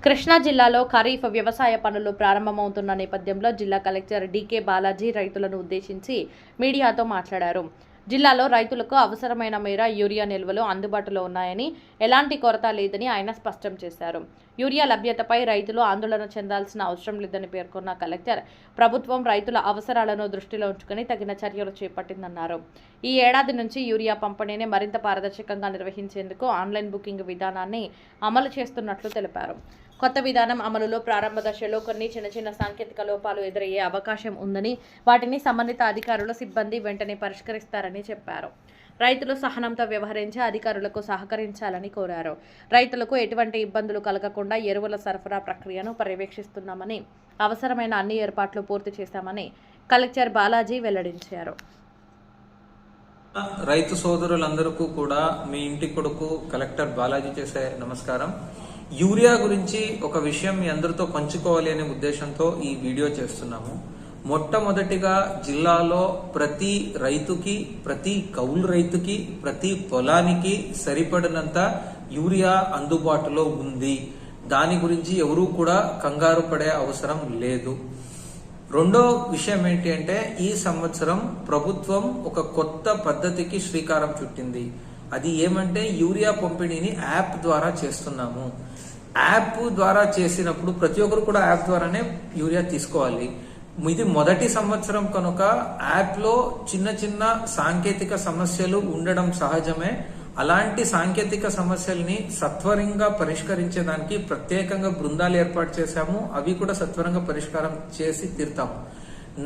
కృష్ణా జిల్లాలో ఖరీఫ్ వ్యవసాయ పనులు ప్రారంభమవుతున్న నేపథ్యంలో జిల్లా కలెక్టర్ డీకే బాలాజీ రైతులను ఉద్దేశించి మీడియాతో మాట్లాడారు. జిల్లాలో రైతులకు అవసరమైన మేర యూరియా నిల్వలు అందుబాటులో ఉన్నాయని, ఎలాంటి కొరత లేదని ఆయన స్పష్టం చేశారు. యూరియా లభ్యతపై రైతులు ఆందోళన చెందాల్సిన అవసరం లేదని పేర్కొన్న కలెక్టర్, ప్రభుత్వం రైతుల అవసరాలను దృష్టిలో ఉంచుకుని తగిన చర్యలు చేపట్టిందన్నారు. ఈ ఏడాది నుంచి యూరియా పంపిణీని మరింత పారదర్శకంగా నిర్వహించేందుకు ఆన్లైన్ బుకింగ్ విధానాన్ని అమలు చేస్తున్నట్లు తెలిపారు. కొత్త విధానం అమలులో ప్రారంభ దశలో కొన్ని చిన్న సాంకేతిక లోపాలు ఎదురయ్యే అవకాశం ఉందని, వాటిని సంబంధిత అధికారుల సిబ్బంది వెంటనే పరిష్కరిస్తారని చెప్పారు. రైతులు సహనంతో వ్యవహరించి అధికారులకు సహకరించాలని కోరారు. రైతులకు ఎటువంటి ఇబ్బందులు కలగకుండా ఎరువుల సరఫరా ప్రక్రియను పర్యవేక్షిస్తున్నామని, అవసరమైన అన్ని ఏర్పాట్లు పూర్తి చేశామని కలెక్టర్ బాలాజీ వెల్లడించారు. రైతు సోదరులందరికీ కూడా మీ ఇంటి కొడుకు కలెక్టర్ బాలాజీ చేసే నమస్కారం. యూరియా గురించి ఒక విషయం మీ అందరితో పంచుకోవాలి అనే ఉద్దేశంతో ఈ వీడియో చేస్తున్నాము. మొట్టమొదటిగా జిల్లాలో ప్రతి రైతుకి, ప్రతి కౌలు రైతుకి, ప్రతి పొలానికి సరిపడినంత యూరియా అందుబాటులో ఉంది. దాని గురించి ఎవరూ కూడా కంగారు పడే అవసరం లేదు. రెండో విషయం ఏంటి అంటే, ఈ సంవత్సరం ప్రభుత్వం ఒక కొత్త పద్ధతికి శ్రీకారం చుట్టింది. అది ఏమంటే, యూరియా పంపిణీని యాప్ ద్వారా చేస్తున్నాము. యాప్ ద్వారా చేసినప్పుడు ప్రతి ఒక్కరు కూడా యాప్ ద్వారానే యూరియా తీసుకోవాలి. ఇది మొదటి సంవత్సరం కనుక యాప్లో చిన్న సాంకేతిక సమస్యలు ఉండడం సహజమే. అలాంటి సాంకేతిక సమస్యల్ని సత్వరంగా పరిష్కరించేదానికి ప్రత్యేకంగా బృందాలు ఏర్పాటు చేశాము. అవి కూడా సత్వరంగా పరిష్కారం చేసి తీరుతాము.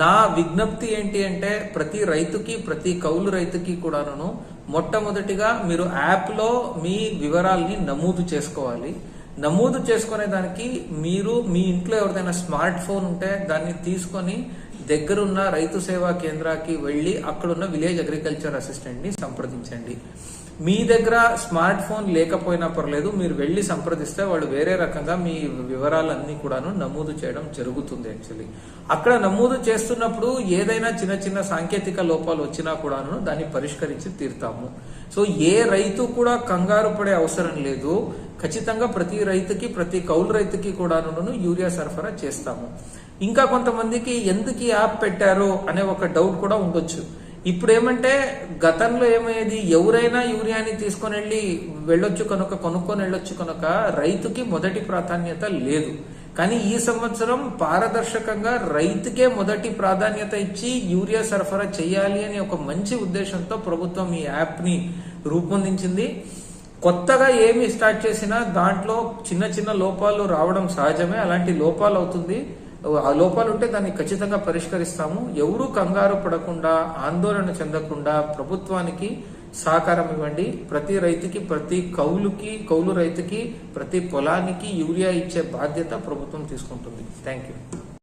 నా విజ్ఞప్తి ఏంటి అంటే, ప్రతి రైతుకి, ప్రతి కౌలు రైతుకి కూడాను మొట్టమొదటిగా మీరు యాప్లో మీ వివరాల్ని నమోదు చేసుకోవాలి. నమోదు చేసుకునే దానికి మీరు మీ ఇంట్లో ఎవరిదైనా స్మార్ట్ ఫోన్ ఉంటే దాన్ని తీసుకొని దగ్గరున్న రైతు సేవా కేంద్రానికి వెళ్లి అక్కడున్న విలేజ్ అగ్రికల్చర్ అసిస్టెంట్ ని సంప్రదించండి. మీ దగ్గర స్మార్ట్ ఫోన్ లేకపోయినా పర్లేదు, మీరు వెళ్లి సంప్రదిస్తే వాళ్ళు వేరే రకంగా మీ వివరాలన్నీ కూడాను నమోదు చేయడం జరుగుతుంది. యాక్చువల్లీ అక్కడ నమోదు చేస్తున్నప్పుడు ఏదైనా చిన్న సాంకేతిక లోపాలు వచ్చినా కూడాను దాన్ని పరిష్కరించి తీరుతాము. సో ఏ రైతు కూడా కంగారు పడే అవసరం లేదు. ఖచ్చితంగా ప్రతి రైతుకి, ప్రతి కౌలు రైతుకి కూడాను యూరియా సరఫరా చేస్తాము. ఇంకా కొంతమందికి ఎందుకు ఈ యాప్ పెట్టారో అనే ఒక డౌట్ కూడా ఉండొచ్చు. ఇప్పుడు ఏమంటే, గతంలో ఏమయ్యేది, ఎవరైనా యూరియాని తీసుకొని వెళ్ళొచ్చు కనుక, కొనుక్కొని వెళ్ళొచ్చు కనుక రైతుకి మొదటి ప్రాధాన్యత లేదు. కానీ ఈ సంవత్సరం పారదర్శకంగా రైతుకే మొదటి ప్రాధాన్యత ఇచ్చి యూరియా సరఫరా చేయాలి అని ఒక మంచి ఉద్దేశంతో ప్రభుత్వం ఈ యాప్ ని రూపొందించింది. కొత్తగా ఏమి స్టార్ట్ చేసినా దాంట్లో చిన్న లోపాలు రావడం సహజమే. అలాంటి లోపాలు అవుతుంది. ఆ లోపాలు ఉంటే దాన్ని ఖచ్చితంగా పరిష్కరిస్తాము. ఎవరూ కంగారు పడకుండా, ఆందోళన చెందకుండా ప్రభుత్వానికి సహకారం ఇవ్వండి. ప్రతి రైతుకి, ప్రతి కౌలు రైతుకి, ప్రతి పొలానికి యూరియా ఇచ్చే బాధ్యత ప్రభుత్వం తీసుకుంటుంది. Thank you.